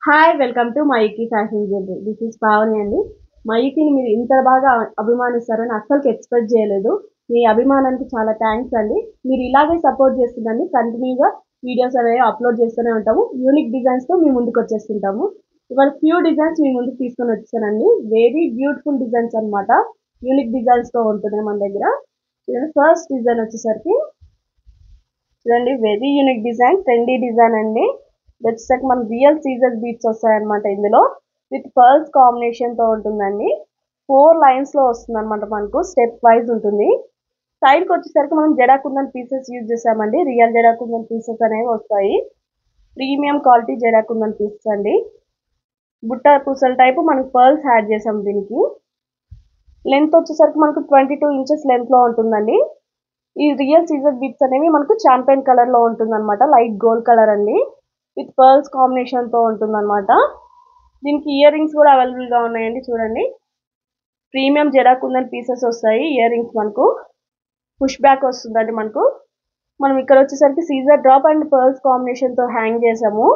Hi welcome to Mayuki fashion jewellery. This is Pavani అండి. మయూకిని మీరు ఇంత బాగా అభిమానిస్తారని అస్సలు ఎక్స్పెక్ట్ చేయలేదు. మీ అభిమానానికి చాలా థ్యాంక్స్ అండి. మీరు ఇలాగే సపోర్ట్ చేస్తుండండి. కంటిన్యూగా వీడియోస్ అనేవి అప్లోడ్ చేస్తూనే ఉంటాము. యూనిక్ డిజైన్స్తో మీ ముందుకు వచ్చేస్తుంటాము. ఇవాళ ఫ్యూ డిజైన్స్ మీ ముందుకు తీసుకొని వచ్చానండి. వెరీ బ్యూటిఫుల్ డిజైన్స్ అన్నమాట. యూనిక్ డిజైన్స్తో ఉంటున్నాయి మన దగ్గర. ఫస్ట్ డిజైన్ వచ్చేసరికి చూడండి, very unique design, trendy design అండి. వచ్చేసరికి మన రియల్ సీజర్ బీట్స్ వస్తాయన్నమాట. ఇందులో విత్ పర్ల్స్ కాంబినేషన్ తో ఉంటుందండి. 4 లైన్స్ లో వస్తుంది అనమాట. మనకు స్టెప్ వైజ్ ఉంటుంది. సైడ్ కి వచ్చేసరికి మనం జడాకుందన్ పీసెస్ యూజ్ చేసామండి. రియల్ జడాకుందన్ పీసెస్ అనేవి వస్తాయి. ప్రీమియం క్వాలిటీ జడాకుందన్ పీసెస్ అండి. బుట్ట పూసల టైపు మనకు పర్ల్స్ యాడ్ చేసాం దీనికి. లెంత్ వచ్చేసరికి మనకు 22 ఇంచెస్ లెంత్ లో ఉంటుందండి. ఈ రియల్ సీజర్ బీట్స్ అనేవి మనకు చాంపియన్ కలర్ లో ఉంటుంది అనమాట. లైట్ గోల్డ్ కలర్ అండి. విత్ పర్ల్స్ కాంబినేషన్ తో ఉంటుంది అనమాట. దీనికి ఇయర్ రింగ్స్ కూడా అవైలబుల్ గా ఉన్నాయండి. చూడండి, ప్రీమియం జడాకుందన్ పీసెస్ వస్తాయి. ఇయర్ రింగ్స్ మనకు పుష్ బ్యాక్ వస్తుందండి. మనం ఇక్కడ వచ్చేసరికి సీజర్ డ్రాప్ అండ్ పర్ల్స్ కాంబినేషన్ తో హ్యాంగ్ చేసాము.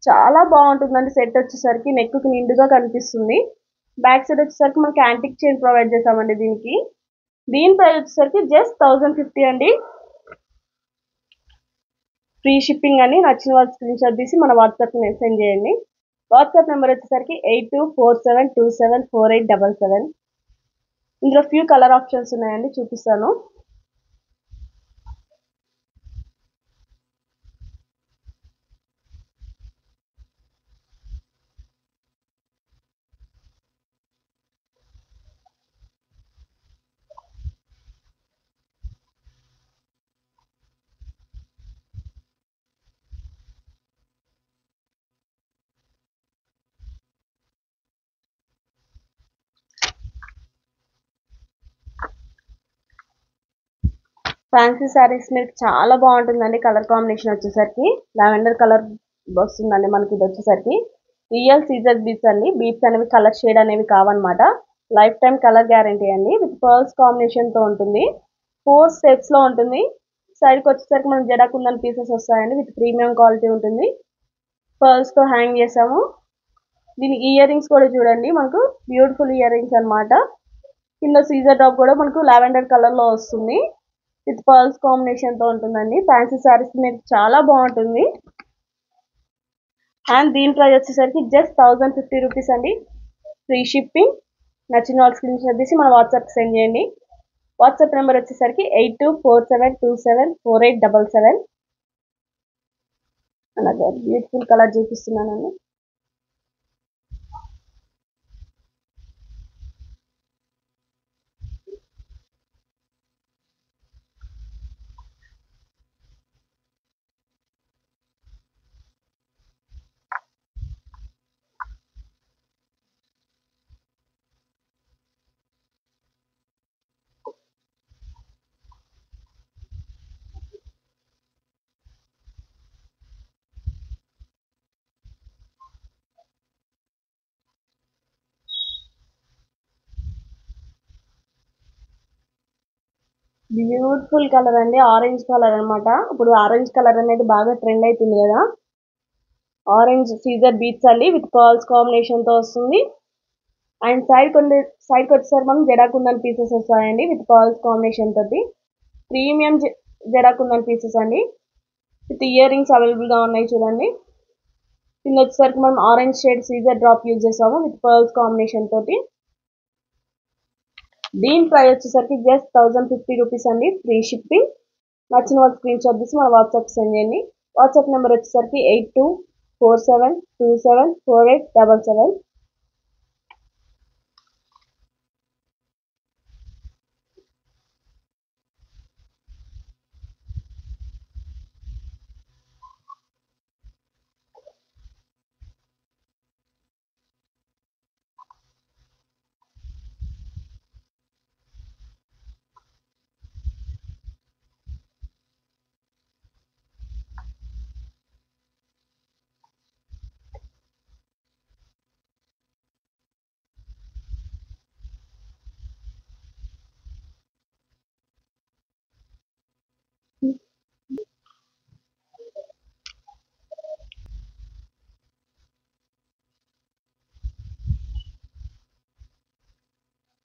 చాలా బాగుంటుందండి. సెట్ వచ్చేసరికి నెక్ కి నిండుగా కనిపిస్తుంది. బ్యాక్ సైడ్ వచ్చేసరికి మనకి యాంటిక్ చైన్ ప్రొవైడ్ చేసామండి దీనికి. దీని ప్రైస్ వచ్చేసరికి జస్ట్ 1050 అండి. ఫ్రీ షిప్పింగ్ అని. నచ్చిన వాళ్ళు స్క్రీన్ షాట్ తీసి మన వాట్సాప్ సెండ్ చేయండి. వాట్సాప్ నెంబర్ వచ్చేసరికి 8247274877. ఇందులో ఫ్యూ కలర్ ఆప్షన్స్ ఉన్నాయండి, చూపిస్తాను. ఫ్యాన్సీ శారీస్ మీద చాలా బాగుంటుందండి. కలర్ కాంబినేషన్ వచ్చేసరికి లావెండర్ కలర్ వస్తుందండి మనకి. ఇది వచ్చేసరికి రియల్ సీజర్ బీట్స్ అండి. బీట్స్ అనేవి కలర్ షేడ్ అనేవి కావన్నమాట. లైఫ్ టైం కలర్ గ్యారంటీ అండి. విత్ పర్ల్స్ కాంబినేషన్ తో ఉంటుంది. 4 స్టెప్స్ లో ఉంటుంది. సైడ్ కి వచ్చేసరికి మనం జడాకుందన్ పీసెస్ వస్తాయండి. విత్ ప్రీమియం క్వాలిటీ ఉంటుంది. పర్ల్స్ తో హ్యాంగ్ చేసాము. దీని ఇయర్ రింగ్స్ కూడా చూడండి, మనకు బ్యూటిఫుల్ ఇయర్ రింగ్స్ అనమాట. కింద సీజర్ డ్రాప్ కూడా మనకు లావెండర్ కలర్ లో వస్తుంది. విత్ పర్ల్స్ కాంబినేషన్ తో ఉంటుందండి. ఫ్యాన్సీ సారీస్ మీద చాలా బాగుంటుంది. అండ్ దీని ప్రైస్ వచ్చేసరికి జస్ట్ 1050 రూపీస్ అండి. Free shipping. నచ్చిన వాళ్ళు స్క్రీన్ షాట్ తీసి మన వాట్సాప్ సెండ్ చేయండి. వాట్సాప్ నెంబర్ వచ్చేసరికి 8247274877. అలాగే బ్యూటిఫుల్ కలర్ చూపిస్తున్నానండి. బ్యూటిఫుల్ కలర్ అండి. ఆరెంజ్ కలర్ అనమాట. ఇప్పుడు ఆరెంజ్ కలర్ అనేది బాగా ట్రెండ్ అవుతుంది కదా. ఆరెంజ్ సీజర్ బీట్స్ అండి. విత్ పర్ల్స్ కాంబినేషన్ తో వస్తుంది. అండ్ సైడ్ కి వచ్చేసరికి మనం జడాకుందన్ పీసెస్ వస్తాయండి. విత్ పర్ల్స్ కాంబినేషన్ తోటి ప్రీమియం జడాకుందన్ పీసెస్ అండి. విత్ ఇయర్ రింగ్స్ అవైలబుల్ గా ఉన్నాయి. చూడండి, కింద వచ్చేసరికి మనం ఆరెంజ్ షేడ్ సీజర్ డ్రాప్ యూజ్ చేసాము విత్ పర్ల్స్ కాంబినేషన్ తోటి. దీని ప్రైస్ వచ్చేసరికి జస్ట్ 1050 రూపీస్ అండి. Free shipping. నచ్చిన వాళ్ళు స్క్రీన్ షాట్ తీసి మన వాట్సాప్ సెండ్ చేయండి. వాట్సాప్ నెంబర్ వచ్చేసరికి 8247274877.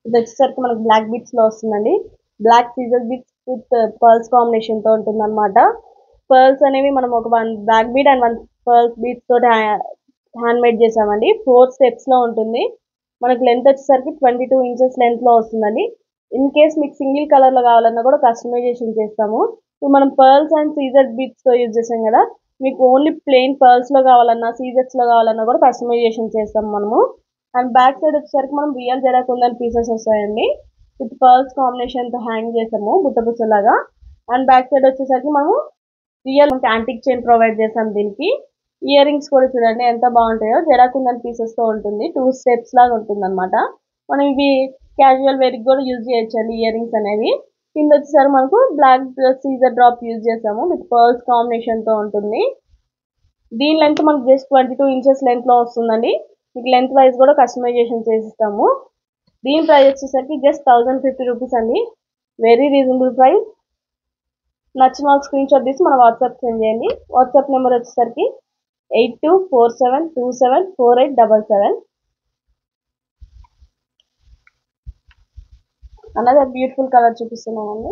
ఇది వచ్చేసరికి మనకి బ్లాక్ బీట్స్ లో వస్తుందండి. బ్లాక్ సీజర్ బీట్స్ విత్ పర్ల్స్ కాంబినేషన్ తో ఉంటుంది అనమాట. పర్ల్స్ అనేవి మనం ఒక 1 black bead and 1 pearls beads తోటి హ్యాండ్ మేడ్ చేసామండి. 4 స్టెప్స్ లో ఉంటుంది. మనకి లెంత్ వచ్చేసరికి 22 ఇంచెస్ లెంత్ లో వస్తుందండి. ఇన్ కేస్ మీకు సింగిల్ కలర్ లో కావాలన్నా కూడా కస్టమైజేషన్ చేస్తాము. ఇప్పుడు మనం పర్ల్స్ అండ్ సీజర్ బీట్స్ తో యూజ్ చేసాం కదా, మీకు ఓన్లీ ప్లెయిన్ పర్ల్స్ లో కావాలన్నా సీజర్స్ లో కావాలన్నా కూడా కస్టమైజేషన్ చేస్తాం మనము. అండ్ బ్యాక్ సైడ్ వచ్చేసరికి మనం రియల్ జడకుందన్ పీసెస్ వస్తాయండి. విత్ పర్ల్స్ కాంబినేషన్ తో హ్యాంగ్ చేసాము బుట్టలాగా. అండ్ బ్యాక్ సైడ్ వచ్చేసరికి మనము రియల్ యాంటిక్ చైన్ ప్రొవైడ్ చేసాం దీనికి. ఇయర్ రింగ్స్ కూడా చూడండి ఎంత బాగుంటాయో, జరాకుందన్ పీసెస్ తో ఉంటుంది. 2 స్టెప్స్ లాగా ఉంటుంది అనమాట. మనం ఇవి క్యాజువల్ వేర్ కూడా యూజ్ చేయొచ్చండి ఇయర్ రింగ్స్ అనేవి. కింద వచ్చేసరికి మనకు బ్లాక్ సీజర్ డ్రాప్ యూజ్ చేసాము విత్ పర్ల్స్ కాంబినేషన్ తో ఉంటుంది. దీని లెంత్ మనకు జస్ట్ 22 ఇంచెస్ లెంత్ లో వస్తుందండి. మీకు లెంత్ వైజ్ కూడా కస్టమైజేషన్ చేసిస్తాము. దీని ప్రైస్ వచ్చేసరికి జస్ట్ 1050 రూపీస్ అండి. Very reasonable price. నచ్చిన వాళ్ళు స్క్రీన్ షాట్ తీసి మన వాట్సాప్ సెండ్ చేయండి. వాట్సాప్ నెంబర్ వచ్చేసరికి 8247274877. అనదర్ బ్యూటిఫుల్ కలర్ చూపిస్తున్నామండి.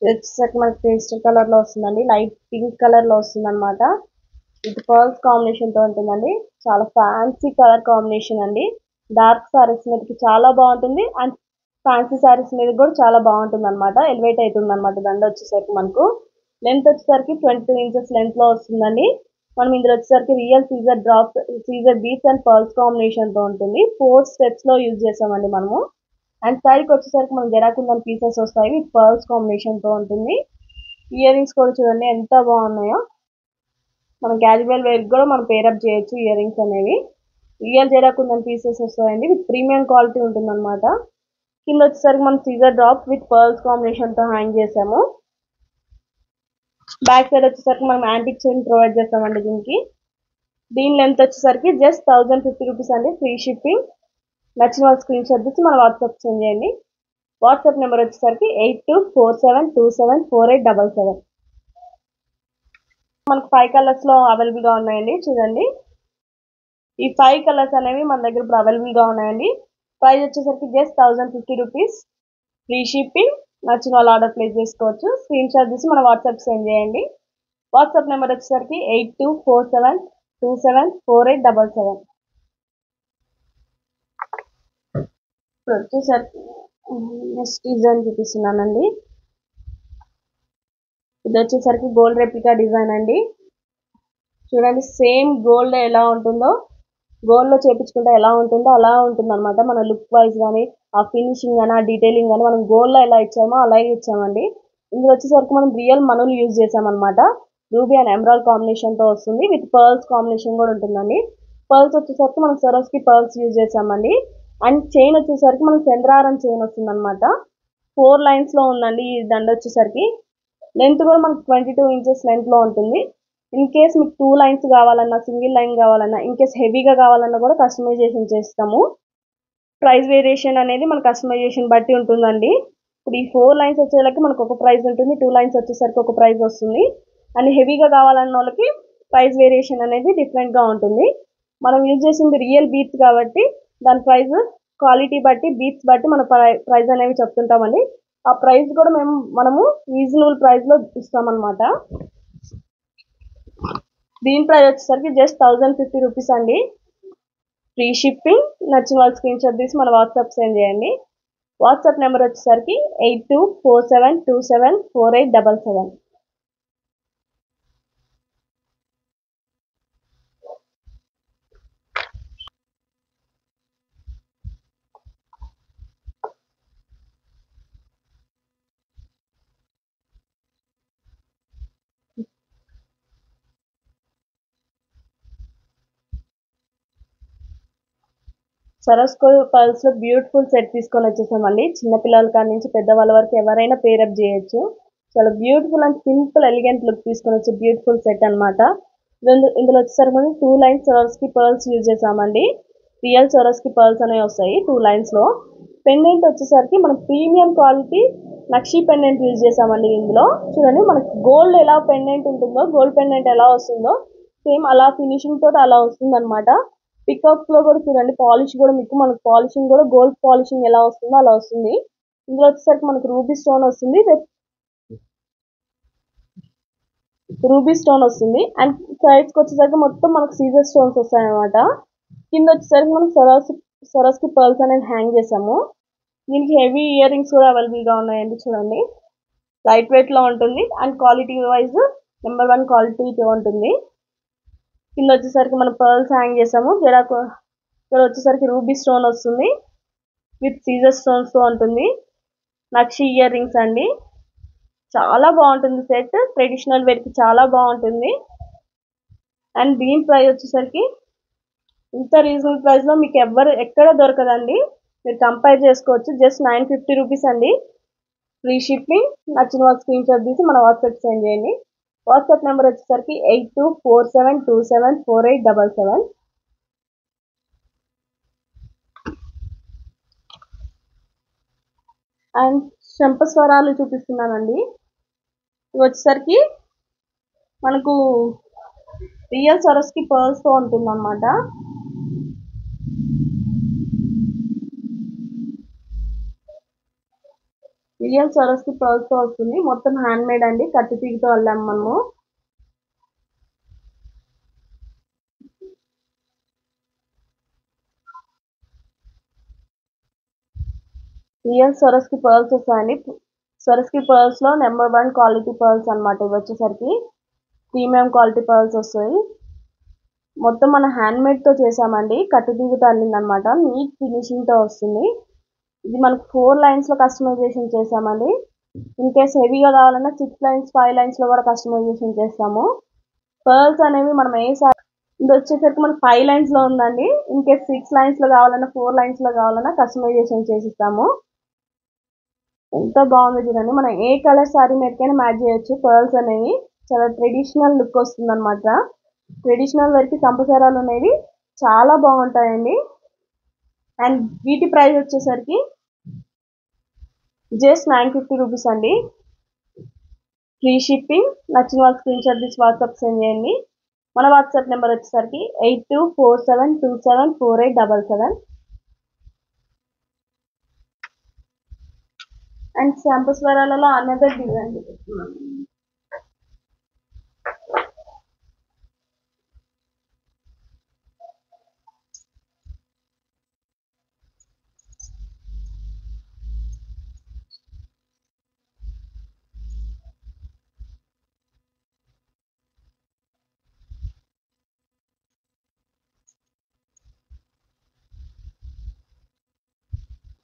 ఇది వచ్చేసరికి మనకి పేస్టల్ కలర్ లో వస్తుందండి. లైట్ పింక్ కలర్ లో వస్తుంది అనమాట. ఇది పర్ల్స్ కాంబినేషన్ తో ఉంటుందండి. చాలా ఫ్యాన్సీ కలర్ కాంబినేషన్ అండి. డార్క్ సారీస్ మీదకి చాలా బాగుంటుంది. అండ్ ఫ్యాన్సీ సారీస్ మీద కూడా చాలా బాగుంటుంది అనమాట. ఎలివేట్ అవుతుంది అనమాట దండ వచ్చేసరికి మనకు. లెంత్ వచ్చేసరికి 22 ఇంచెస్ లెంత్ లో వస్తుందండి. మనం ఇందులో వచ్చేసరికి రియల్ సీజర్ డ్రాప్స్, సీజర్ బీట్స్ అండ్ పర్ల్స్ కాంబినేషన్ తో ఉంటుంది. 4 స్టెప్స్ లో యూజ్ చేసామండి మనము. అండ్ సైడ్కి వచ్చేసరికి మనం జరాకుందన్ పీసెస్ వస్తాయి విత్ పర్ల్స్ కాంబినేషన్ తో ఉంటుంది. ఇయర్ రింగ్స్ కూడా చూడండి ఎంత బాగున్నాయో. మనం క్యాజువల్ వేర్ కూడా మనం పేరప్ చేయొచ్చు ఇయర్ రింగ్స్ అనేవి. రియల్ జరాకుందన్ పీసెస్ వస్తాయండి విత్ ప్రీమియం క్వాలిటీ ఉంటుంది అనమాట. కింద వచ్చేసరికి మనం సీజర్ డ్రాప్ విత్ పర్ల్స్ కాంబినేషన్ తో హ్యాంగ్ చేసాము. బ్యాక్ సైడ్ వచ్చేసరికి మనం యాంటిక్ చైన్ ప్రొవైడ్ చేస్తామండి దీనికి. దీని లెంత్ వచ్చేసరికి జస్ట్ 1050 రూపీస్ అండి. Free shipping. నచ్చిన వాళ్ళు స్క్రీన్ షాట్ తీసి మన వాట్సాప్ సెండ్ చేయండి. వాట్సాప్ నెంబర్ వచ్చేసరికి 8247274877. మనకు 5 కలర్స్ లో అవైలబుల్ గా ఉన్నాయండి. చూడండి, ఈ 5 కలర్స్ అనేవి మన దగ్గర ఇప్పుడు అవైలబుల్ గా ఉన్నాయండి. ప్రైస్ వచ్చేసరికి జస్ట్ 1050 రూపీస్. Free shipping. నచ్చిన వాళ్ళు ఆర్డర్ ప్లేస్ చేసుకోవచ్చు. స్క్రీన్ షాట్ తీసి మన వాట్సాప్ సెండ్ చేయండి. వాట్సాప్ నెంబర్ వచ్చేసరికి 8247274877. ఇప్పుడు వచ్చేసరికి నెక్స్ట్ డిజైన్ చూపిస్తున్నానండి. ఇది వచ్చేసరికి గోల్డ్ రెప్లికా డిజైన్ అండి. చూడండి, సేమ్ గోల్డ్ ఎలా ఉంటుందో, గోల్డ్ లో చేపించుకుంటే ఎలా ఉంటుందో అలా ఉంటుంది అనమాట. మన లుక్ వైజ్ కానీ, ఆ ఫినిషింగ్ కానీ, ఆ డీటెయిలింగ్ కానీ మనం గోల్డ్ లో ఎలా ఇచ్చామో అలాగే ఇచ్చామండి. ఇందులో వచ్చేసరికి మనం రియల్ మనులు యూజ్ చేసామన్నమాట. రూబీ అండ్ ఎమరాల్డ్ కాంబినేషన్ తో వస్తుంది. విత్ పర్ల్స్ కాంబినేషన్ కూడా ఉంటుందండి. పర్ల్స్ వచ్చేసరికి మనం సరోస్కి పర్ల్స్ యూజ్ చేసామండి. అండ్ చైన్ వచ్చేసరికి మనం చంద్రారం చైన్ వస్తుంది అనమాట. 4 లైన్స్ లో ఉందండి ఈ దండ వచ్చేసరికి. లెంత్ కూడా మనకు 22 ఇంచెస్ లెంత్ లో ఉంటుంది. ఇన్ కేస్ మీకు 2 లైన్స్ కావాలన్నా, సింగిల్ లైన్ కావాలన్నా, ఇన్ కేస్ హెవీగా కావాలన్నా కూడా కస్టమైజేషన్ చేస్తాము. ప్రైస్ వేరియేషన్ అనేది మన కస్టమైజేషన్ బట్టి ఉంటుందండి. ఇప్పుడు ఈ 4 లైన్స్ వచ్చేసరికి మనకు ఒక ప్రైస్ ఉంటుంది. 2 లైన్స్ వచ్చేసరికి ఒక ప్రైస్ వస్తుంది. అండ్ హెవీగా కావాలన్న వాళ్ళకి ప్రైస్ వేరియేషన్ అనేది డిఫరెంట్ గా ఉంటుంది. మనం యూజ్ చేసింది రియల్ బీట్స్ కాబట్టి దాని ప్రైస్ క్వాలిటీ బట్టి, బీట్స్ బట్టి మన ప్రైస్ అనేవి చెప్తుంటామండి. ఆ ప్రైస్ కూడా మనము రీజనబుల్ ప్రైస్ లో ఇస్తామన్నమాట. దీని ప్రైస్ వచ్చేసరికి జస్ట్ 1050 రూపీస్ అండి. Free shipping. నచ్చిన వాళ్ళు స్క్రీన్ షాట్ తీసి మన వాట్సాప్ సెండ్ చేయండి. వాట్సాప్ నెంబర్ వచ్చేసరికి 8247274877. సరస్కో పర్ల్స్ లో బ్యూటిఫుల్ సెట్ తీసుకొని వచ్చేసామండి. చిన్నపిల్లల కాడి నుంచి పెద్దవాళ్ళ వరకు ఎవరైనా పేరప్ చేయొచ్చు. చాలా beautiful and simple elegant look తీసుకొని వచ్చే బ్యూటిఫుల్ సెట్ అనమాట. ఇందులో వచ్చేసరికి మనం 2 లైన్స్ సరస్కి పర్ల్స్ యూజ్ చేసామండి. రియల్ సరస్కి పర్ల్స్ అనేవి వస్తాయి 2 లైన్స్ లో. పెండెంట్ వచ్చేసరికి మనం ప్రీమియం క్వాలిటీ నక్షి పెండెంట్ యూజ్ చేసామండి. ఇందులో చూడండి మనకి గోల్డ్ ఎలా పెండెంట్ ఉంటుందో, గోల్డ్ పెండెంట్ ఎలా వస్తుందో సేమ్ అలా ఫినిషింగ్ తోటి అలా వస్తుంది అనమాట. పికాక్స్ లో కూడా చూడండి పాలిష్ కూడా మీకు మనకు పాలిషింగ్ కూడా గోల్డ్ పాలిషింగ్ ఎలా వస్తుందో అలా వస్తుంది. ఇందులో వచ్చేసరికి మనకు రూబీ స్టోన్ వస్తుంది, అండ్ సైడ్స్ కి వచ్చేసరికి మొత్తం మనకు సీజర్ స్టోన్స్ వస్తాయి అనమాట. కింద వచ్చేసరికి మనం సరస్కి పర్ల్స్ అనేది హ్యాంగ్ చేసాము. దీనికి హెవీ ఇయర్ రింగ్స్ కూడా అవైలబుల్ గా ఉన్నాయండి. చూడండి లైట్ వెయిట్ లో ఉంటుంది అండ్ క్వాలిటీ వైజ్ నెంబర్ 1 క్వాలిటీతో ఉంటుంది. కింద వచ్చేసరికి మనం పర్ల్స్ హ్యాంగ్ చేసాము. ఇక్కడ వచ్చేసరికి రూబీ స్టోన్ వస్తుంది విత్ సీజర్ స్టోన్స్ తో ఉంటుంది. నక్షి ఇయర్ రింగ్స్ అండి. చాలా బాగుంటుంది సెట్, ట్రెడిషనల్ వేర్ కి చాలా బాగుంటుంది. అండ్ దీని ప్రైస్ వచ్చేసరికి ఇంత రీజనబుల్ ప్రైస్ లో మీకు ఎక్కడ దొరకదండి. మీరు కంపేర్ చేసుకోవచ్చు. జస్ట్ 950 రూపీస్ అండి. Free shipping. నచ్చిన వాళ్ళు స్క్రీన్ షాట్ తీసి మన వాట్సాప్ సెండ్ చేయండి. వాట్సాప్ నెంబర్ వచ్చేసరికి 8247274877. అండ్ శంపస్వరాలు చూపిస్తున్నానండి. ఇవి వచ్చేసరికి మనకు రియల్ సరస్కి పర్ల్స్ తో ఉంటుంది అనమాట. రియల్ సరస్కి పర్ల్స్ తో వస్తుంది. మొత్తం హ్యాండ్ మేడ్ అండి. కత్తి తీగతో వెళ్ళాము మనము. రియల్ సరస్కి పర్ల్స్ వస్తాయండి. సరస్కి పర్ల్స్ లో నెంబర్ 1 క్వాలిటీ పర్ల్స్ అనమాట. ఇవి వచ్చేసరికి ప్రీమియం క్వాలిటీ పర్ల్స్ వస్తాయి. మొత్తం మన హ్యాండ్ మేడ్ తో చేసామండి. కత్తి తీగతో అల్లింది అనమాట. నీట్ ఫినిషింగ్ తో వస్తుంది. ఇది మనకు 4 లైన్స్ లో కస్టమైజేషన్ చేసామండి. ఇన్ కేస్ హెవీగా కావాలన్నా 6 లైన్స్ 5 లైన్స్ లో కూడా కస్టమైజేషన్ చేస్తాము. పర్ల్స్ అనేవి మనం ఇది వచ్చేసరికి మనకి 5 లైన్స్ లో ఉందండి. ఇన్ కేస్ 6 లైన్స్ లో కావాలన్నా 4 లైన్స్ లో కావాలన్నా కస్టమైజేషన్ చేసిస్తాము. ఎంత బాగుంది చూడండి. మనం ఏ కలర్ సారీ మీదకైనా మ్యాచ్ చేయొచ్చు. పర్ల్స్ అనేవి చాలా ట్రెడిషనల్ లుక్ వస్తుంది అనమాట. ట్రెడిషనల్ వేర్ కి సంపసరాలు అనేవి చాలా బాగుంటాయండి. అండ్ వీటి ప్రైస్ వచ్చేసరికి జస్ట్ 950 రూపీస్ అండి. Free shipping. నచ్చిన వాళ్ళు స్క్రీన్ షాట్ తీసి వాట్సాప్ సెండ్ చేయండి. మన వాట్సాప్ నెంబర్ వచ్చేసరికి 8247274877. అండ్ శంపస్వరాలలో అనదర్ డిజైన్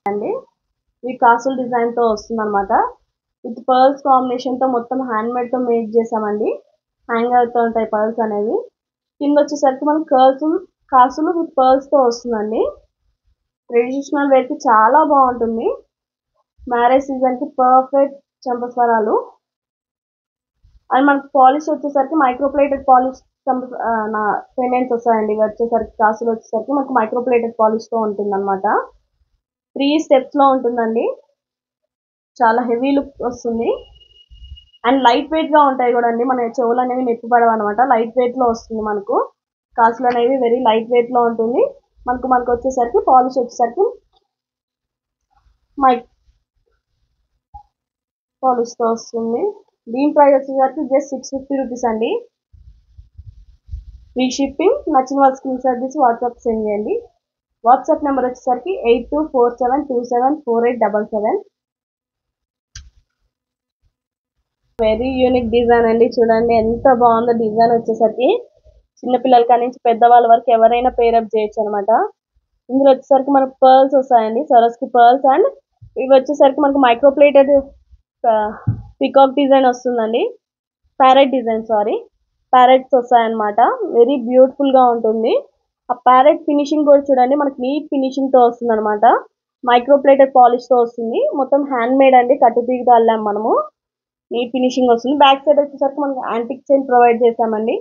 అండి. ఈ కాసుల డిజైన్ తో వస్తుంది అనమాట. విత్ పర్ల్స్ కాంబినేషన్ తో మొత్తం హ్యాండ్ మేడ్ తో మేక్ చేసామండి. హ్యాంగ్ అవుతూ ఉంటాయి పర్ల్స్ అనేవి. కింద వచ్చేసరికి మనకి కాసులు విత్ పర్ల్స్ తో వస్తుందండి. ట్రెడిషనల్ వేర్ కి చాలా బాగుంటుంది. మ్యారేజ్ సీజన్ కి పర్ఫెక్ట్ చంపస్వరాలు. అండ్ మనకి పాలిష్ వచ్చేసరికి మైక్రోప్లేటెడ్ పాలిష్ పెండెంట్స్ వస్తాయండి. ఇవి వచ్చేసరికి కాసులు వచ్చేసరికి మనకి మైక్రోప్లేటెడ్ పాలిష్ తో ఉంటుంది అనమాట. 3 స్టెప్స్ లో ఉంటుందండి. చాలా హెవీ లుక్ వస్తుంది. అండ్ లైట్ వెయిట్ గా ఉంటాయి కూడా అండి. మన చెవులు అనేవి నొప్పి పడవు అనమాట. లైట్ వెయిట్ లో వస్తుంది మనకు. కాసులు అనేవి వెరీ లైట్ వెయిట్ లో ఉంటుంది. మనకు వచ్చేసరికి పాలిష్ వచ్చేసరికి మైక్ పాలిష్ తో వస్తుంది. దీని ప్రైస్ వచ్చేసరికి జస్ట్ 650 రూపీస్ అండి. Free shipping. నచ్చిన వాళ్ళు స్క్రీన్ షాట్ తీసి వాట్సాప్ సెండ్ చేయండి. వాట్సాప్ నెంబర్ వచ్చేసరికి 8247274877. వెరీ యూనిక్ డిజైన్ అండి. చూడండి ఎంత బాగుందో డిజైన్ వచ్చేసరికి. చిన్నపిల్లల కాడి నుంచి పెద్దవాళ్ళ వరకు ఎవరైనా పేరప్ చేయొచ్చు అనమాట. ఇందులో వచ్చేసరికి మనకు పర్ల్స్ వస్తాయండి. సరస్కి పర్ల్స్. అండ్ ఇవి వచ్చేసరికి మనకు మైక్రోప్లేటెడ్ పికాక్ డిజైన్ వస్తుందండి. ప్యారెట్స్ వస్తాయన్నమాట. వెరీ బ్యూటిఫుల్ గా ఉంటుంది. ఆ ప్యారెట్ ఫినిషింగ్ కూడా చూడండి మనకి నీట్ ఫినిషింగ్ తో వస్తుంది అనమాట. మైక్రో ప్లేటెడ్ పాలిష్ తో వస్తుంది. మొత్తం హ్యాండ్ మేడ్ అండి, కట్టుతీగతో అల్లాం మనము. నీట్ ఫినిషింగ్ వస్తుంది. బ్యాక్ సైడ్ వచ్చేసరికి మనకి యాంటిక్ చైన్ ప్రొవైడ్ చేసామండి.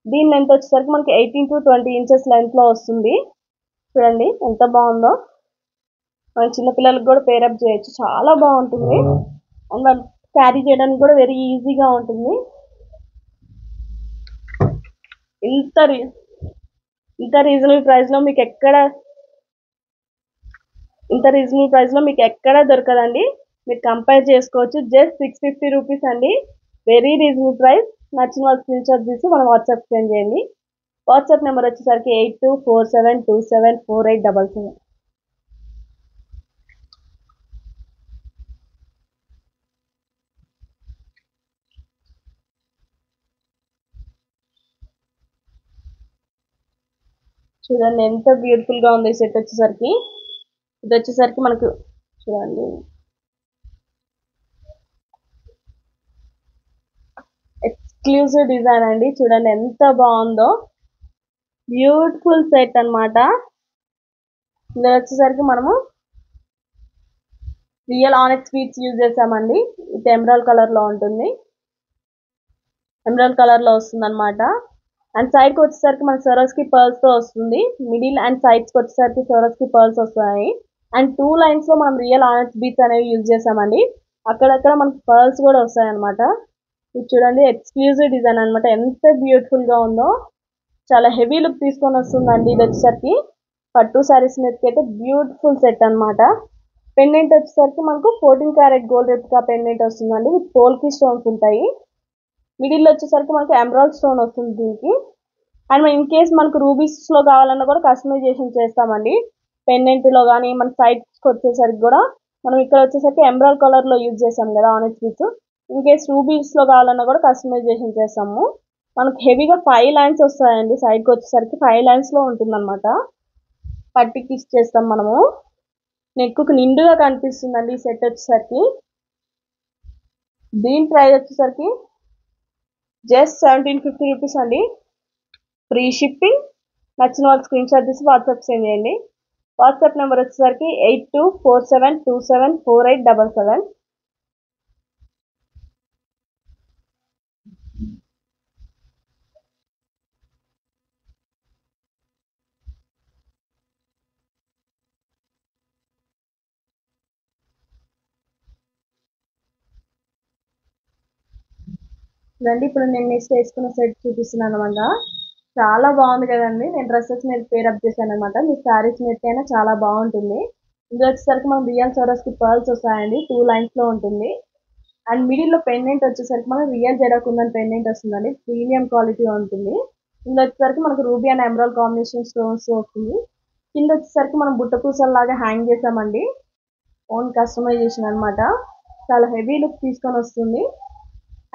దీని లెంత్ వచ్చేసరికి మనకి 18 to 20 ఇంచెస్ లెంత్ లో వస్తుంది. చూడండి ఎంత బాగుందో. మన చిన్న పిల్లలకు కూడా పేరప్ చేయొచ్చు, చాలా బాగుంటుంది. అండ్ వాళ్ళు క్యారీ చేయడానికి కూడా వెరీ ఈజీగా ఉంటుంది. ఇంత రీజనబుల్ ప్రైస్ లో మీకు ఎక్కడ దొరకదండి. మీరు కంపేర్ చేసుకోవచ్చు. జస్ట్ 650 రూపీస్ అండి, వెరీ రీజనబుల్ ప్రైస్. నచ్చిన వాళ్ళు స్క్రీన్ షాట్ తీసి మనం వాట్సాప్ సెండ్ చేయండి. వాట్సాప్ నెంబర్ వచ్చేసరికి 8247274877. చూడండి ఎంత బ్యూటిఫుల్ గా ఉంది ఈ సెట్ వచ్చేసరికి. ఇది వచ్చేసరికి మనకు చూడండి ఎక్స్క్లూజివ్ డిజైన్ అండి. చూడండి ఎంత బాగుందో, బ్యూటిఫుల్ సెట్ అన్నమాట. ఇది వచ్చేసరికి మనము రియల్ ఆనెక్స్ బీట్స్ యూజ్ చేసామండి. ఇది ఎమరాల్డ్ కలర్ లో ఉంటుంది, ఎమరాల్డ్ కలర్ లో వస్తుంది అనమాట. అండ్ సైడ్ కి వచ్చేసరికి మన సరోస్కి పర్ల్స్ తో వస్తుంది. మిడిల్ అండ్ సైడ్స్ కి వచ్చేసరికి సరోస్కి పర్ల్స్ వస్తాయి. అండ్ 2 లైన్స్ లో మనం రియల్ ఆనెక్స్ బీట్స్ అనేవి యూజ్ చేసామండి. అక్కడక్కడ మనకి పర్ల్స్ కూడా వస్తాయి అనమాట. ఇది చూడండి ఎక్స్క్లూజివ్ డిజైన్ అనమాట. ఎంత బ్యూటిఫుల్ గా ఉందో, చాలా హెవీ లుక్ తీసుకొని వస్తుందండి. ఇది వచ్చేసరికి పట్టు శారీస్ మీదకి అయితే బ్యూటిఫుల్ సెట్ అనమాట. పెండెంట్ వచ్చేసరికి మనకు 14 క్యారెట్ గోల్డ్ రెప్లికా పెండెంట్ వస్తుందండి, విత్ పోల్కి స్టోన్స్ ఉంటాయి. మిడిల్ వచ్చేసరికి మనకి ఎమరాల్డ్ స్టోన్ వస్తుంది దీనికి. అండ్ ఇన్ కేస్ మనకు రూబీస్ లో కావాలన్నా కూడా కస్టమైజేషన్ చేస్తామండి. పెండెంట్ లో కానీ మన సైడ్స్కి వచ్చేసరికి కూడా మనం ఇక్కడ వచ్చేసరికి ఎమరాల్డ్ కలర్ లో యూజ్ చేసాం కదా ఆనెక్స్ బీట్స్. ఇన్ కేస్ రూబీస్ లో కావాలన్నా కూడా కస్టమైజేషన్ చేస్తాము. మనకు హెవీగా 5 లైన్స్ వస్తాయండి. సైడ్కి వచ్చేసరికి 5 లైన్స్ లో ఉంటుంది అనమాట. పట్టికి ఇచ్చేస్తాం మనము. నెక్ నిండుగా కనిపిస్తుందండి ఈ సెట్ వచ్చేసరికి. దీని ప్రైస్ వచ్చేసరికి జస్ట్ 1750 రూపీస్ అండి, ఫ్రీ షిప్పింగ్. నచ్చిన వాళ్ళు స్క్రీన్ షాట్ తీసి వాట్సాప్ సెండ్ చేయండి. వాట్సాప్ నెంబర్ వచ్చేసరికి 8247274877. ఇదండి ఇప్పుడు నేను నెక్స్ట్ వేసుకున్న సెట్ చూపిస్తున్నాను అనమాట. చాలా బాగుంది కదండి. నేను డ్రెస్సెస్ మీద పేరప్ చేశాను అనమాట. మీ శారీస్ మీద అయినా చాలా బాగుంటుంది. ఇది వచ్చేసరికి మనం రియల్ సరోస్కి పర్ల్స్ వస్తాయండి, 2 లైన్స్ లో ఉంటుంది. అండ్ మిడిల్ లో పెండెంట్ వచ్చేసరికి మనకు రియల్ జెడాకుందని పెండెంట్ వస్తుందండి, ప్రీమియం క్వాలిటీ ఉంటుంది. ఇందులో వచ్చేసరికి మనకు ruby and emerald combination stones వస్తుంది. కింద వచ్చేసరికి మనం బుట్ట పూసల్లాగా హ్యాంగ్ చేసామండి, ఓన్ కస్టమైజేషన్ అనమాట. చాలా హెవీ లుక్ తీసుకొని వస్తుంది.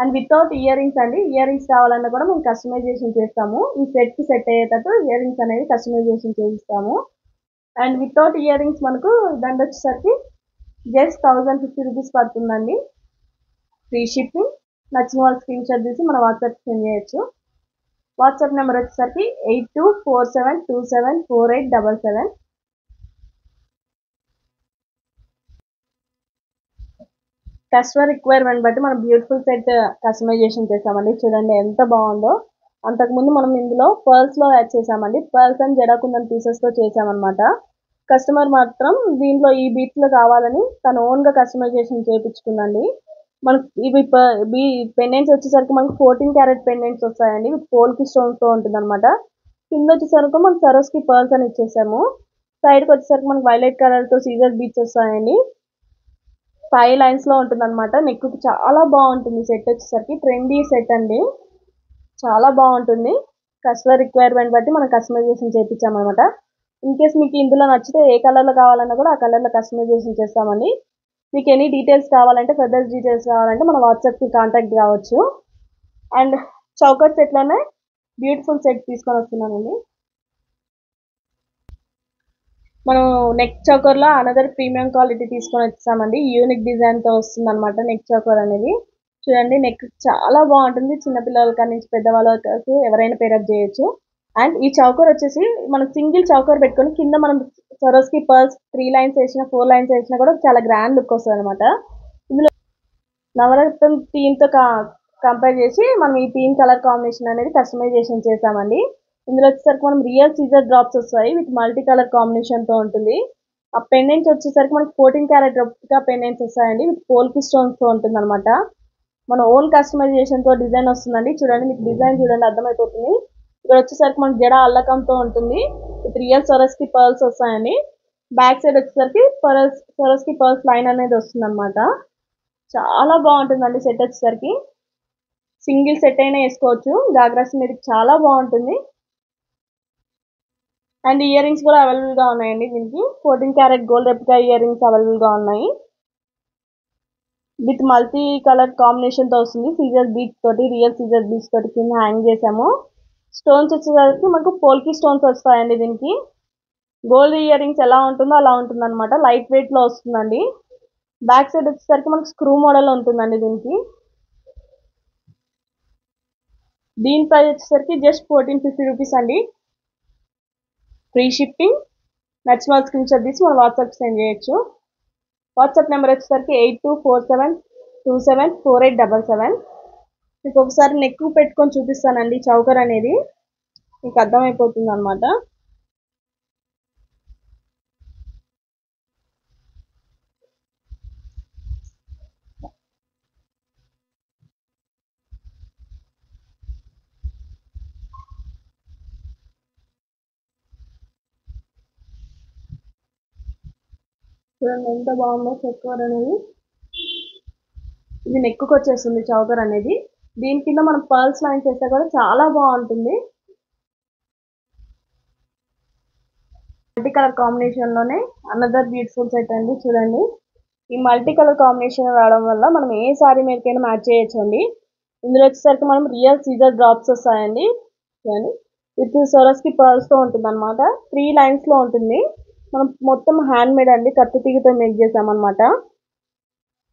అండ్ వితౌట్ ఇయర్ రింగ్స్ అండి. ఇయర్ రింగ్స్ కావాలన్నా కూడా మేము కస్టమైజేషన్ చేస్తాము. ఈ సెట్ కి సెట్ అయ్యేటట్టు ఇయర్ రింగ్స్ అనేవి కస్టమైజేషన్ చేయిస్తాము. అండ్ వితౌట్ ఇయర్ రింగ్స్ మనకు దండ వచ్చేసరికి జస్ట్ 1050 రూపీస్ పడుతుందండి, ఫ్రీ షిప్పింగ్. నచ్చిన వాళ్ళు స్క్రీన్ షాట్ తీసి మన వాట్సాప్ సెండ్ చేయొచ్చు. వాట్సాప్ నెంబర్ వచ్చేసరికి 8247274877. కస్టమర్ రిక్వైర్మెంట్ బట్టి మనం బ్యూటిఫుల్ సెట్ కస్టమైజేషన్ చేసామండి. చూడండి ఎంత బాగుందో. అంతకుముందు మనం ఇందులో పర్ల్స్ లో యాడ్ చేసామండి. పర్ల్స్ అండ్ జడాకుందని పీసెస్ తో చేసామన్నమాట. కస్టమర్ మాత్రం దీంట్లో ఈ బీట్స్ లో కావాలని తన ఓన్ గా కస్టమైజేషన్ చేయించుకుందండి. మనకి ఇవి పెండెంట్స్ వచ్చేసరికి మనకు 14 క్యారెట్ పెండెంట్స్ వస్తాయండి, విత్ పోల్కి స్టోన్స్ తో ఉంటుంది అనమాట. కింద వచ్చేసరికి మనం సరోస్కి పర్ల్స్ అని ఇచ్చేసాము. సైడ్ కి వచ్చేసరికి మనకి వైలెట్ కలర్ తో సీజర్ బీట్స్ వస్తాయండి, 5 లైన్స్ లో ఉంటుంది అనమాట. నెక్ చాలా బాగుంటుంది సెట్ వచ్చేసరికి. ట్రెండీ సెట్ అండి, చాలా బాగుంటుంది. కస్టమర్ రిక్వైర్మెంట్ బట్టి మనం కస్టమైజేషన్ చేయించామన్నమాట. ఇన్ కేస్ మీకు ఇందులో నచ్చితే ఏ కలర్ లో కావాలన్నా కూడా ఆ కలర్ లో కస్టమైజేషన్ చేస్తామండి. మీకు ఎనీ డీటెయిల్స్ కావాలంటే, ఫర్దర్ డీటెయిల్స్ కావాలంటే మన వాట్సాప్ కి కాంటాక్ట్ కావచ్చు. అండ్ చౌకట్ సెట్ లోనే బ్యూటిఫుల్ సెట్ తీసుకొని వస్తున్నానండి. మనం నెక్ చౌకర్ లో అనదర్ ప్రీమియం క్వాలిటీ తీసుకొని వచ్చామండి. యూనిక్ డిజైన్ తో వస్తుంది అనమాట నెక్ చౌకర్ అనేది. చూడండి నెక్ చాలా బాగుంటుంది. చిన్నపిల్లల కాడి నుంచి పెద్దవాళ్ళ వరకు ఎవరైనా పేరప్ చేయొచ్చు. అండ్ ఈ చౌకర్ వచ్చేసి మనం సింగిల్ చౌకర్ పెట్టుకొని కింద మనం సరోస్కి పర్ల్స్ 3 లైన్స్ వేసినా 4 లైన్స్ వేసినా కూడా చాలా గ్రాండ్ లుక్ వస్తుంది అనమాట. ఇందులో నవరత్నం థీమ్తో కంపేర్ చేసి మనం ఈ థీమ్ కలర్ కాంబినేషన్ అనేది కస్టమైజేషన్ చేసామండి. ఇందులో వచ్చేసరికి మనం రియల్ సీజర్ డ్రాప్స్ వస్తాయి విత్ మల్టీ కలర్ కాంబినేషన్తో ఉంటుంది. ఆ పెండెంట్స్ వచ్చేసరికి మనకి 14 క్యారెట్ రెప్లికా పెండెంట్స్ వస్తాయండి విత్ పోల్కి స్టోన్స్తో ఉంటుంది అనమాట. మన ఓన్ కస్టమైజేషన్తో డిజైన్ వస్తుందండి. చూడండి, మీకు డిజైన్ చూడండి అర్థమైపోతుంది. ఇక్కడ వచ్చేసరికి మనకి జడ అల్లకంతో ఉంటుంది విత్ రియల్ సొరస్కి పర్ల్స్ వస్తాయండి. బ్యాక్ సైడ్ వచ్చేసరికి సొరస్కి పర్ల్స్ లైన్ అనేది వస్తుంది అనమాట. చాలా బాగుంటుందండి సెట్ వచ్చేసరికి. సింగిల్ సెట్ అయినా వేసుకోవచ్చు. గాగ్రాస్ మీద చాలా బాగుంటుంది. అండ్ ఇయర్ రింగ్స్ కూడా అవైలబుల్గా ఉన్నాయండి. దీనికి 14 carat gold replica ear rings అవైలబుల్గా ఉన్నాయి విత్ మల్టీ కలర్ కాంబినేషన్తో వస్తుంది. సీజర్ బీట్స్ తోటి, రియల్ సీజర్ బీట్స్ తోటి కింద హ్యాంగ్ చేసాము. స్టోన్స్ వచ్చేసరికి మనకు పోల్కి స్టోన్స్ వస్తాయండి. దీనికి గోల్డ్ ఇయర్ రింగ్స్ ఎలా ఉంటుందో అలా ఉంటుంది అనమాట. లైట్ వెయిట్లో వస్తుందండి. బ్యాక్ సైడ్ వచ్చేసరికి మనకు స్క్రూ మోడల్ ఉంటుందండి. దీని ప్రైస్ వచ్చేసరికి జస్ట్ 1450 రూపీస్ అండి. Free shipping. నచ్చిన వాళ్ళు స్క్రీన్ షాట్ తీసి మన వాట్సాప్ సెండ్ చేయొచ్చు. వాట్సాప్ నెంబర్ వచ్చేసరికి 8247274877. మీకు ఒకసారి నెక్ పెట్టుకొని చూపిస్తానండి. చౌకర్ అనేది మీకు అర్థమైపోతుంది అనమాట. చూడండి ఎంత బాగుందో చౌకర్ అనేది. ఇది నెక్కు వచ్చేస్తుంది చౌకర్ అనేది. దీని కింద మనం పర్ల్స్ లైన్ చేస్తే కూడా చాలా బాగుంటుంది. మల్టీ కలర్ కాంబినేషన్లోనే అనదర్ బ్యూటిఫుల్ సెట్ అండి. చూడండి, ఈ మల్టీ కలర్ కాంబినేషన్ రావడం వల్ల మనం ఏ సారీ మీదకైనా మ్యాచ్ చేయొచ్చండి. ఇందులో వచ్చేసరికి మనం రియల్ సీజర్ డ్రాప్స్ వస్తాయండి. చూడండి, విత్ సొరస్కి పర్ల్స్తో ఉంటుంది అనమాట. 3 లైన్స్లో ఉంటుంది. మనం మొత్తం హ్యాండ్ మేడ్ అండి, కత్తి తీగతో మేక్ చేసామన్నమాట.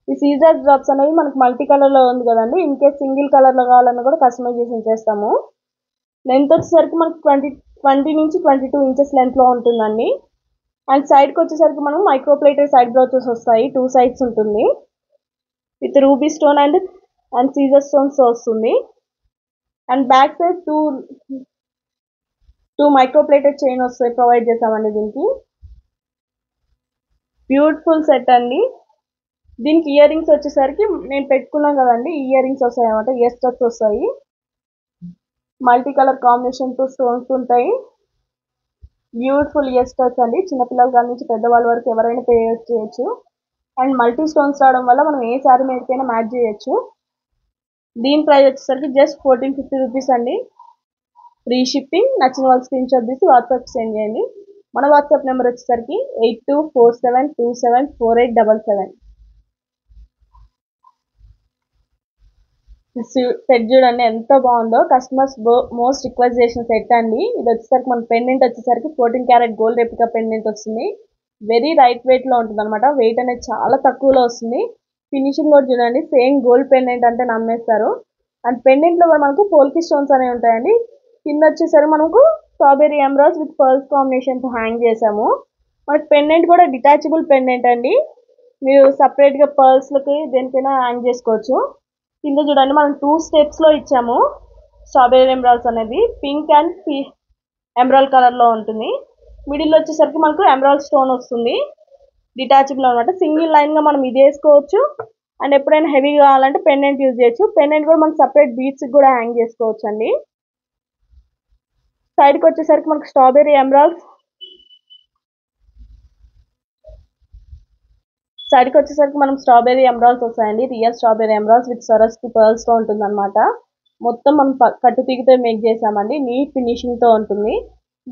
ఈ సీజర్ డ్రాప్స్ అనేవి మనకి మల్టీ కలర్లో ఉంది కదండి. ఇన్ కేస్ సింగిల్ కలర్లో కావాలన్నా కూడా కస్టమైజేషన్ చేస్తాము. లెంత్ వచ్చేసరికి మనకి 20 నుంచి 22 ఇంచెస్ లెంత్లో ఉంటుందండి. అండ్ సైడ్కి వచ్చేసరికి మనం మైక్రోప్లేటెడ్ సైడ్ బ్రౌచెస్ వస్తాయి. 2 సైడ్స్ ఉంటుంది విత్ రూబీ స్టోన్ అండ్ సీజర్ స్టోన్స్ వస్తుంది. And back side two microplated chain వస్తాయి, ప్రొవైడ్ చేసామండి. దీనికి బ్యూటిఫుల్ సెట్ అండి. దీనికి ఇయర్ రింగ్స్ వచ్చేసరికి నేను పెట్టుకున్నాను కదండి, ఇయర్ రింగ్స్ వస్తాయి అనమాట. ఇయర్ స్టడ్స్ వస్తాయి. మల్టీ కలర్ కాంబినేషన్తో స్టోన్స్ ఉంటాయి. బ్యూటిఫుల్ ఇయర్ స్టడ్స్ అండి. చిన్నపిల్లల కాడి నుంచి పెద్దవాళ్ళ వరకు ఎవరైనా చేయొచ్చు. అండ్ మల్టీ స్టోన్స్ రావడం వల్ల మనం ఏ శారీ మీదకైనా మ్యాచ్ చేయొచ్చు. దీని ప్రైస్ వచ్చేసరికి జస్ట్ 1450 రూపీస్ అండి. Free shipping. నచ్చిన వాళ్ళు స్క్రీన్ షాట్ తీసి వాట్సాప్ సెండ్ చేయండి. మన వాట్సాప్ నెంబర్ వచ్చేసరికి 8247274877. సెట్ చూడండి ఎంత బాగుందో. కస్టమర్స్ మోస్ట్ రిక్వెస్ట్ చేసిన సెట్ అండి. ఇది వచ్చేసరికి మన పెండెంట్ వచ్చేసరికి 14 క్యారెట్ గోల్డ్ రెప్లికా పెండెంట్ వస్తుంది. వెరీ లైట్ వెయిట్లో ఉంటుంది అనమాట. వెయిట్ అనేది చాలా తక్కువలో వస్తుంది. ఫినిషింగ్ కూడా చూడండి, సేమ్ గోల్డ్ పెండెంట్ అంటే నమ్మేస్తారు. అండ్ పెండెంట్లో కూడా మనకు పోల్కి స్టోన్స్ అనేవి ఉంటాయండి. కింద వచ్చేసరికి మనకు స్ట్రాబెరీ ఎమరాల్డ్స్ విత్ పర్ల్స్ కాంబినేషన్తో హ్యాంగ్ చేసాము. మనకి పెండెంట్ కూడా డిటాచబుల్ పెండెంట్ అండి. మీరు సపరేట్గా పర్ల్స్లకి దేనికైనా హ్యాంగ్ చేసుకోవచ్చు. కింద చూడండి, మనం 2 స్టెప్స్లో ఇచ్చాము. స్ట్రాబెరీ ఎమరాల్డ్స్ అనేది పింక్ అండ్ ఎమరాల్డ్ కలర్లో ఉంటుంది. మిడిల్లో వచ్చేసరికి మనకు ఎమరాల్డ్ స్టోన్ వస్తుంది. డిటాచబుల్ అనమాట. సింగిల్ లైన్గా మనం ఇది వేసుకోవచ్చు. అండ్ ఎప్పుడైనా హెవీ కావాలంటే పెండెంట్ యూజ్ చేయొచ్చు. పెండెంట్ కూడా మనకు సపరేట్ బీడ్స్కి కూడా హ్యాంగ్ చేసుకోవచ్చు అండి. సైడ్కి వచ్చేసరికి మనకు స్ట్రాబెరీ ఎమరాల్డ్స్, సైడ్కి వచ్చేసరికి మనం స్ట్రాబెరీ ఎమరాల్డ్స్ వస్తాయండి. రియల్ స్ట్రాబెరీ ఎమరాల్డ్స్ విత్ సరస్కి పర్ల్స్తో ఉంటుంది అనమాట. మొత్తం మనం కట్టు తీగతో మేక్ చేసామండి. నీట్ ఫినిషింగ్తో ఉంటుంది.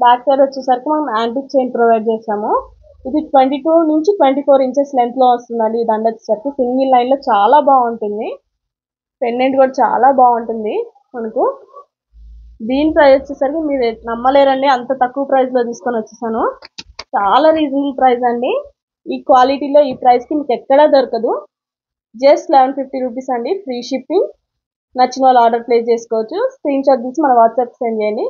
బ్యాక్ సైడ్ వచ్చేసరికి మనం యాంటిక్ చైన్ ప్రొవైడ్ చేసాము. ఇది 22 నుంచి 24 ఇంచెస్ లెంత్లో వస్తుందండి. ఈ దండ వచ్చేసరికి సింగిల్ లైన్లో చాలా బాగుంటుంది. పెండెంట్ కూడా చాలా బాగుంటుంది మనకు. దీని ప్రైస్ వచ్చేసరికి మీరు నమ్మలేరండి, అంత తక్కువ ప్రైస్లో తీసుకొని వచ్చేసాను. చాలా రీజనబుల్ ప్రైస్ అండి. ఈ క్వాలిటీలో ఈ ప్రైస్కి మీకు ఎక్కడా దొరకదు. జస్ట్ 1150 రూపీస్ అండి. Free shipping. నచ్చిన వాళ్ళు ఆర్డర్ ప్లేస్ చేసుకోవచ్చు. స్క్రీన్ షాట్ తీసి మన వాట్సాప్ సెండ్ చేయండి.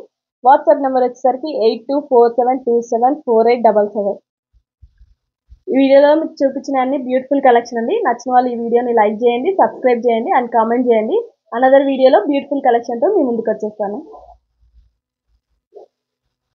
వాట్సాప్ నెంబర్ వచ్చేసరికి 8247274877. ఈ వీడియోలో మీకు చూపించిన అన్ని బ్యూటిఫుల్ కలెక్షన్ అండి. నచ్చిన వాళ్ళు ఈ వీడియోని లైక్ చేయండి, సబ్స్క్రైబ్ చేయండి అండ్ కామెంట్ చేయండి. అనదర్ వీడియోలో బ్యూటిఫుల్ కలెక్షన్తో మీ ముందుకు వచ్చేస్తాను.